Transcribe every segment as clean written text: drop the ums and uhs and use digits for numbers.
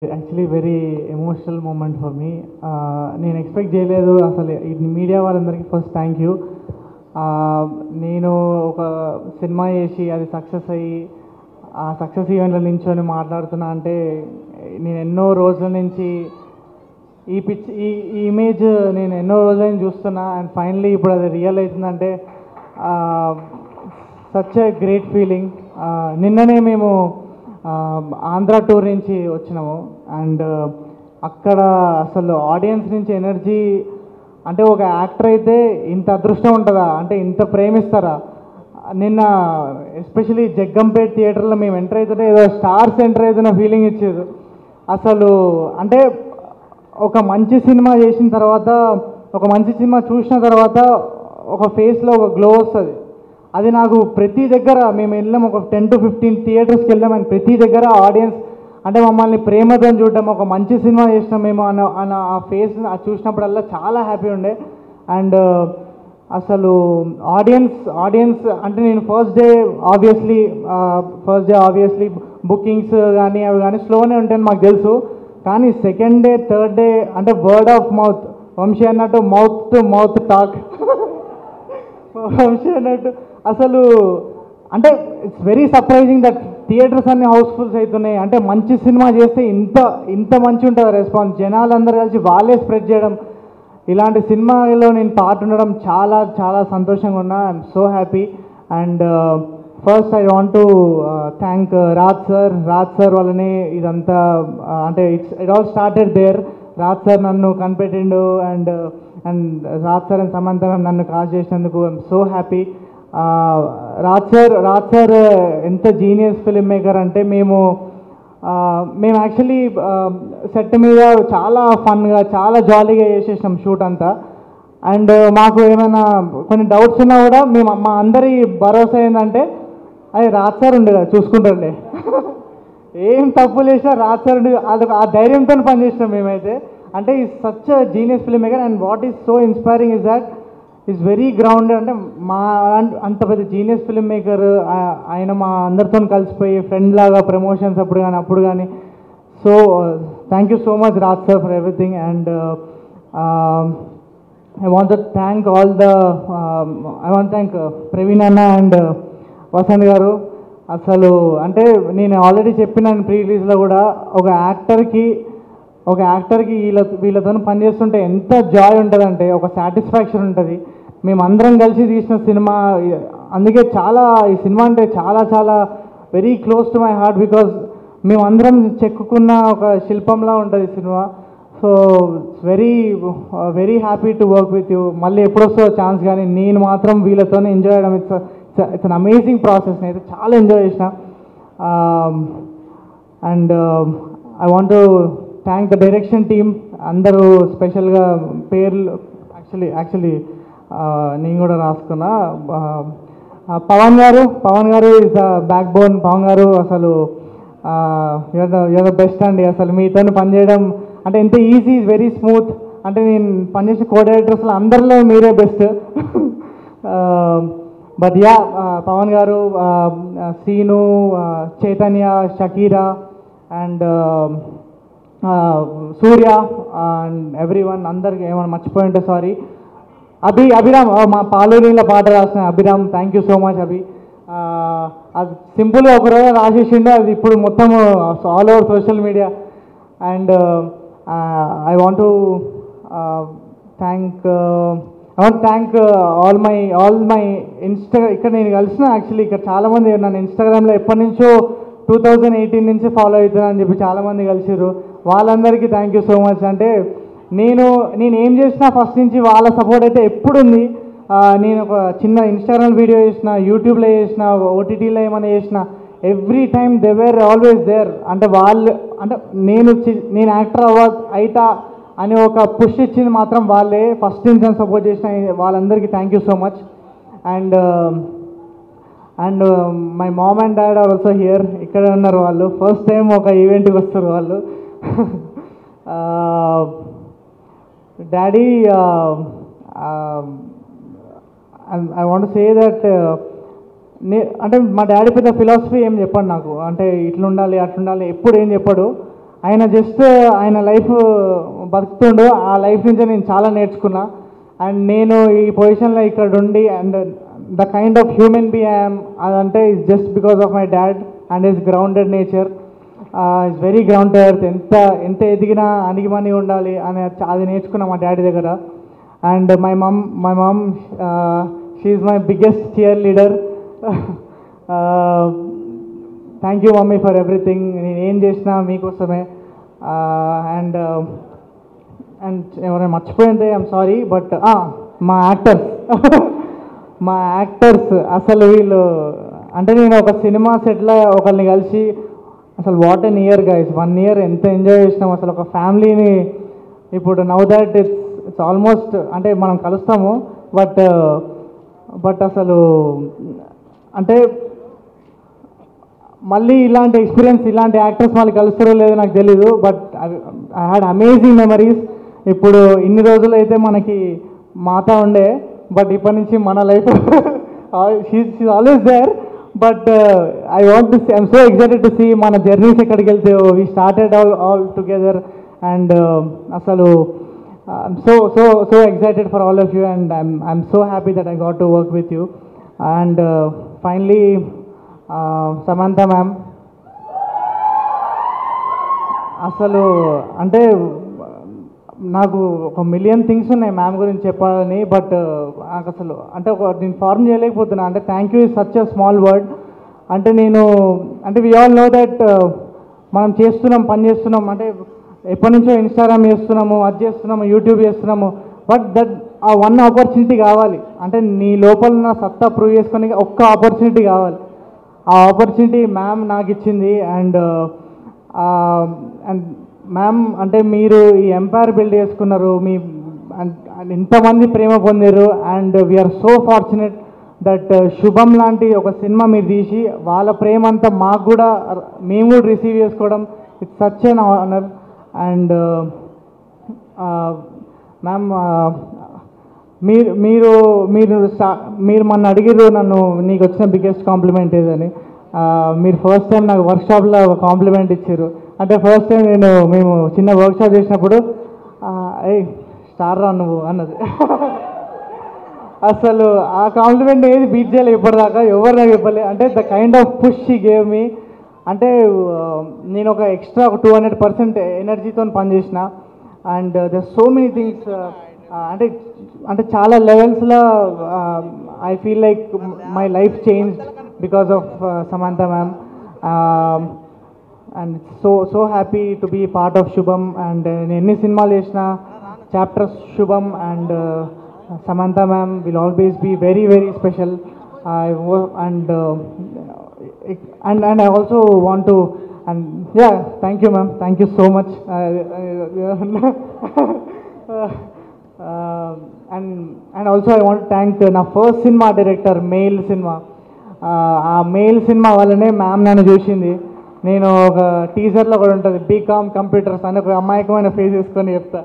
Actually very emotional moment for me. నేను expect చేయలేదు అసలు. మీడియా వాళ్ళందరికీ ఫస్ట్ థ్యాంక్ యూ. నేను ఒక సినిమా చేసి అది సక్సెస్ అయ్యి ఆ సక్సెస్ ఈవెంట్లో నించొని మాట్లాడుతున్నా అంటే నేను ఎన్నో రోజుల నుంచి ఈ ఇమేజ్ నేను ఎన్నో రోజుల నుంచి చూస్తున్నా. అండ్ ఫైనలీ ఇప్పుడు అది రియల్ అవుతుందంటే సచ్ ఎ గ్రేట్ ఫీలింగ్. నిన్ననే మేము ఆంధ్ర టూర్ నుంచి వచ్చినాము. అండ్ అక్కడ అసలు ఆడియన్స్ నుంచి ఎనర్జీ అంటే ఒక యాక్టర్ అయితే ఇంత అదృష్టం ఉంటుందా, అంటే ఇంత ప్రేమిస్తారా. నిన్న ఎస్పెషలీ జగ్గంపేట్ థియేటర్లో మేము ఎంటర్ అవుతుంటే ఏదో స్టార్స్ ఎంటర్ అవుతున్న ఫీలింగ్ ఇచ్చేది. అసలు అంటే ఒక మంచి సినిమా చేసిన తర్వాత, ఒక మంచి సినిమా చూసిన తర్వాత ఒక ఫేస్లో ఒక గ్లో వస్తుంది. అది నాకు ప్రతి దగ్గర మేము వెళ్ళాం, ఒక 10 to 15 థియేటర్స్కి వెళ్ళాం. అండ్ ప్రతి దగ్గర ఆడియన్స్ అంటే మమ్మల్ని ప్రేమతో చూడటం, ఒక మంచి సినిమా చేసినాం మేము అన్న ఆ ఫేస్ చూసినప్పుడల్లా చాలా హ్యాపీ ఉండే. అండ్ అసలు ఆడియన్స్ అంటే నేను ఫస్ట్ డే ఆబ్వియస్లీ బుకింగ్స్ కానీ అవి కానీ స్లోనే ఉంటాయని మాకు తెలుసు. కానీ సెకండ్ డే థర్డ్ డే అంటే వర్డ్ ఆఫ్ మౌత్, వంశీ అన్నట్టు mouth to mouth talk Vamshi అన్నట్టు అసలు అంటే it's very surprising that theatres అన్ని హౌస్ఫుల్స్ అవుతున్నాయి. అంటే మంచి సినిమా చేస్తే ఇంత మంచి ఉంటుంది రెస్పాన్స్. జనాలందరూ కలిసి వాళ్ళే స్ప్రెడ్ చేయడం, ఇలాంటి సినిమాలో నేను పార్ట్ ఉండడం చాలా చాలా సంతోషంగా ఉన్నా. I'm so happy. And first I want to thank Raj sir వల్లనే ఇదంతా అంటే it all started there. Raj sir నన్ను కనిపెట్టిండు. And Raj sir and Samantha నన్ను కాల్ చేసినందుకు I'm so happy. Raj sir ఎంత జీనియస్ ఫిల్మ్ మేకర్ అంటే మేము యాక్చువల్లీ సెట్ మీద చాలా ఫన్గా చాలా జాలీగా చేసేసినాం షూట్ అంతా. అండ్ మాకు ఏమైనా కొన్ని డౌట్స్ ఉన్నా కూడా మా అందరి భరోసా ఏంటంటే అది రాజ్ సార్ ఉండే కదా చూసుకుంటారులే ఏం తప్పు చేసినా రాజ్ సార్ ఉండే, అది ఆ ధైర్యంతో పనిచేసినాం మేమైతే. అంటే ఈ such genius film maker. And what is so inspiring is that is very grounded. అంటే మా అంత పెద్ద జీనియస్ ఫిల్మ్ మేకర్ ఆయన మా అందరితో కలిసిపోయి ఫ్రెండ్ లాగా ప్రమోషన్స్ అప్పుడు కానీ so thank you so much Raj sir for everything. And I want to thank Praveen అన్న అండ్ వసంత్ గారు. అసలు అంటే నేను ఆల్రెడీ చెప్పినాను ప్రీ రిలీజ్లో కూడా, ఒక యాక్టర్కి వీళ్ళతో పనిచేస్తుంటే ఎంత జాయ్ ఉంటుందంటే, ఒక సాటిస్ఫాక్షన్ ఉంటుంది. మేమందరం కలిసి తీసిన సినిమా, అందుకే ఈ సినిమా అంటే చాలా చాలా very close to my heart. Because మేమందరం చెక్కుకున్న ఒక శిల్పంలా ఉంటుంది సినిమా. So very happy to work with you. మళ్ళీ ఎప్పుడొస్తుందో ఛాన్స్, కానీ నేను మాత్రం వీళ్ళతోనే ఎంజాయ్ చేయడం ఇట్స్ అన్ అమేజింగ్ ప్రాసెస్. నేనైతే చాలా ఎంజాయ్ చేసిన. And I want to thank the direction team అందరూ, స్పెషల్గా పేర్లు యాక్చువల్లీ నేను కూడా రాసుకున్నా. Pavan garu is the backbone. Pavan garu అసలు యూఆర్ ద బెస్ట్ అండి. అసలు మీతో పనిచేయడం అంటే ఎంత ఈజీ, వెరీ స్మూత్. అంటే నేను పనిచేసిన కో డైరెక్టర్స్లో అందరిలో మీరే best. But yeah, Pavan garu, Seenu, Chaitanya, Shakira and Surya and everyone, అందరికి ఏమైనా మర్చిపోయి ఉంటే సారీ. అభిరామ్, మా పాలూరిలో పాట రాసిన Abhiram, thank you so much Abhi. అది సింపుల్గా ఒకరోజు రాసేసిండే, అది ఇప్పుడు మొత్తం all over social media. And I want thank all my ఇక్కడ నేను కలిసిన యాక్చువల్లీ ఇక్కడ చాలామంది నన్ను ఇన్స్టాగ్రామ్లో ఎప్పటి నుంచో 2018 నుంచి ఫాలో అవుతున్నా అని చెప్పి చాలామంది కలిసిర్రు. వాళ్ళందరికీ థ్యాంక్ యూ సో మచ్. అంటే నేను ఏం చేసినా ఫస్ట్ నుంచి వాళ్ళ సపోర్ట్ అయితే ఎప్పుడు ఉంది. నేను ఒక చిన్న ఇన్స్టాగ్రామ్ వీడియో చేసిన, యూట్యూబ్లో చేసిన, ఓటీటీలో ఏమైనా చేసిన, every time they were always there. అంటే వాళ్ళు అంటే నేను యాక్టర్ అవుతా అని ఒక పుష్ ఇచ్చింది మాత్రం వాళ్ళే. ఫస్ట్ నుంచి సపోర్ట్ చేసిన వాళ్ళందరికీ thank you so much. And my mom and dad are also here. ఇక్కడ ఉన్నారు వాళ్ళు. ఫస్ట్ టైం ఒక ఈవెంట్కి వస్తారు వాళ్ళు. Daddy, I want say that అంటే మా డాడీ పెద్ద ఫిలాసఫీ ఏం చెప్పాడు నాకు. అంటే ఇట్లుండాలి అట్లుండాలి ఎప్పుడు ఏం చెప్పాడు. ఆయన జస్ట్ ఆయన లైఫ్ బతుకుతుండు, ఆ లైఫ్ నుంచి నేను చాలా నేర్చుకున్నా. అండ్ నేను ఈ పొజిషన్లో ఇక్కడ ఉండి and the kind of human be I'm అదంటే is just because of my dad and his grounded nature. Is very grounded. ఎంత ఎదిగినా అణిగిమణి ఉండాలి అని అది నేర్చుకున్నా మా డాడీ దగ్గర. And my mum she is my biggest cheerleader. Thank you mummy for everything. నేను ఏం చేసినా మీకోసమే. అండ్ ఎవరైనా మర్చిపోయింటే ఐఎమ్ సారీ. బట్ మా యాక్టర్స్ అసలు వీళ్ళు అంటే నేను ఒక సినిమా సెట్లో ఒకరిని కలిసి అసలు what an year guys, 1 year ఎంత ఎంజాయ్ చేసినాం అసలు ఒక ఫ్యామిలీని. ఇప్పుడు నౌ దట్ ఇట్స్ ఆల్మోస్ట్ అంటే మనం కలుస్తాము బట్ అసలు అంటే మళ్ళీ ఇలాంటి ఎక్స్పీరియన్స్ ఇలాంటి యాక్టర్స్ మళ్ళీ కలుస్తారో లేదో నాకు తెలీదు. But I had amazing memories. ఇప్పుడు ఇన్ని రోజులు అయితే మనకి మాత ఉండే, బట్ ఇప్పటి నుంచి మన life she always there. But I want to see, I'm so excited to see మన జర్నీస్ ఎక్కడికి వెళ్తే. We started all together and అసలు I'm so excited for all of you and I'm so happy that I got to work with you. And finally Samantha ma'am, అసలు అంటే నాకు ఒక million things ఉన్నాయి ma'am గురించి చెప్పాలని. బట్ నాకు అసలు అంటే నేను ఫార్మ్ చేయలేకపోతున్నా. అంటే thank you is such a small word. అంటే అంటే వి ఆల్ నో దట్ మనం పని చేస్తున్నాం అంటే ఎప్పటి నుంచో ఇన్స్టాగ్రామ్ చేస్తున్నాము, అది చేస్తున్నాము, యూట్యూబ్ చేస్తున్నాము. బట్ దట్ ఆ వన్ ఆపర్చునిటీ కావాలి. అంటే నీ లోపల నా సత్తా ప్రూవ్ చేసుకొని ఒక్క ఆపర్చునిటీ కావాలి. ఆ ఆపర్చునిటీ మ్యామ్ నాకు ఇచ్చింది. అండ్ మ్యామ్ అంటే మీరు ఈ ఎంపైర్ బిల్డ్ చేసుకున్నారు, మీ ఇంతమంది ప్రేమ పొందారు. And we're so fortunate that Subham లాంటి ఒక సినిమా మీరు తీసి వాళ్ళ ప్రేమ అంతా మాకు కూడా మేము కూడా రిసీవ్ చేసుకోవడం it's such an honour. And ma'am మీరు మీరు మీరు మొన్న అడిగిరు నన్ను నీకు వచ్చిన బిగ్గెస్ట్ కాంప్లిమెంట్ ఏదని. మీరు ఫస్ట్ టైం నాకు వర్క్షాప్లో ఒక కాంప్లిమెంట్ ఇచ్చారు. అంటే ఫస్ట్ టైం మేము చిన్న వర్క్షాప్ చేసినప్పుడు ఏ స్టార్ రా నువ్వు అన్నది. అసలు ఆ కాంప్లిమెంట్ ఏది బీట్ చేయలేదు ఇప్పటిదాకా, ఎవరు నాకు చెప్పలే. అంటే the kind of push she gave me. అంటే నేను ఒక ఎక్స్ట్రా 200% ఎనర్జీతో పనిచేసిన. And the so many things అంటే చాలా లెవెల్స్లో I feel like my life changed because of Samantha ma'am. And so happy to be part of Subham. అండ్ నేను ఎన్ని సినిమాలు చేసిన chapters Subham and Samantha ma'am will always be very very special. And I also want to thank you ma'am, thank you so much. And also I want to thank na first cinema director male cinema. ఆ mail cinema వల్లనే ma'am నన్ను చూసింది. నేను ఒక టీజర్లో కూడా ఉంటుంది BCom computers అని ఒక అమాయకమైన ఫేస్ వేసుకొని చెప్తా.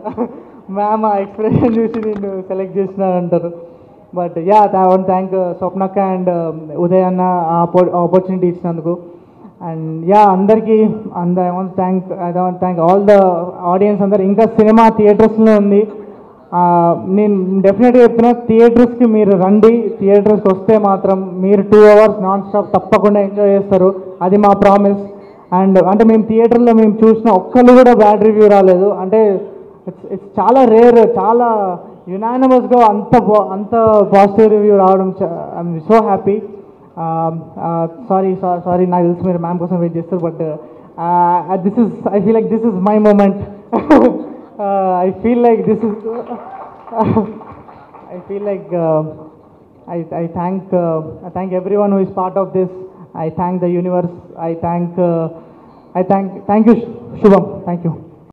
మ్యామ్ ఆ ఎక్స్ప్రెషన్ చూసి నేను సెలెక్ట్ చేసినారంటారు. బట్ ఐ వాంట్ థ్యాంక్ స్వప్నక్క అండ్ ఉదయ్ అన్న ఆపర్చునిటీ ఇచ్చినందుకు. అండ్ అందరికీ I want thank all the audience అందరు. ఇంకా సినిమా థియేటర్స్లో ఉంది. నేను డెఫినెట్గా చెప్తున్నా, థియేటర్స్కి మీరు రండి. థియేటర్స్కి వస్తే మాత్రం మీరు 2 hours నాన్ స్టాప్ తప్పకుండా ఎంజాయ్ చేస్తారు, అది మా ప్రామిస్. అండ్ అంటే మేము థియేటర్లో చూసిన ఒక్కళ్ళు కూడా బ్యాడ్ రివ్యూ రాలేదు. అంటే ఇట్స్ చాలా రేర్, చాలా యునానిమస్గా అంత పాజిటివ్ రివ్యూ రావడం ఐఎమ్ సో హ్యాపీ. సారీ నాకు తెలుసు మీరు మ్యామ్ కోసం వెయిట్ చేస్తారు. But I feel like this is my moment. I feel like this is I thank everyone who is part of this. I thank the universe. I thank you Shubham. Thank you.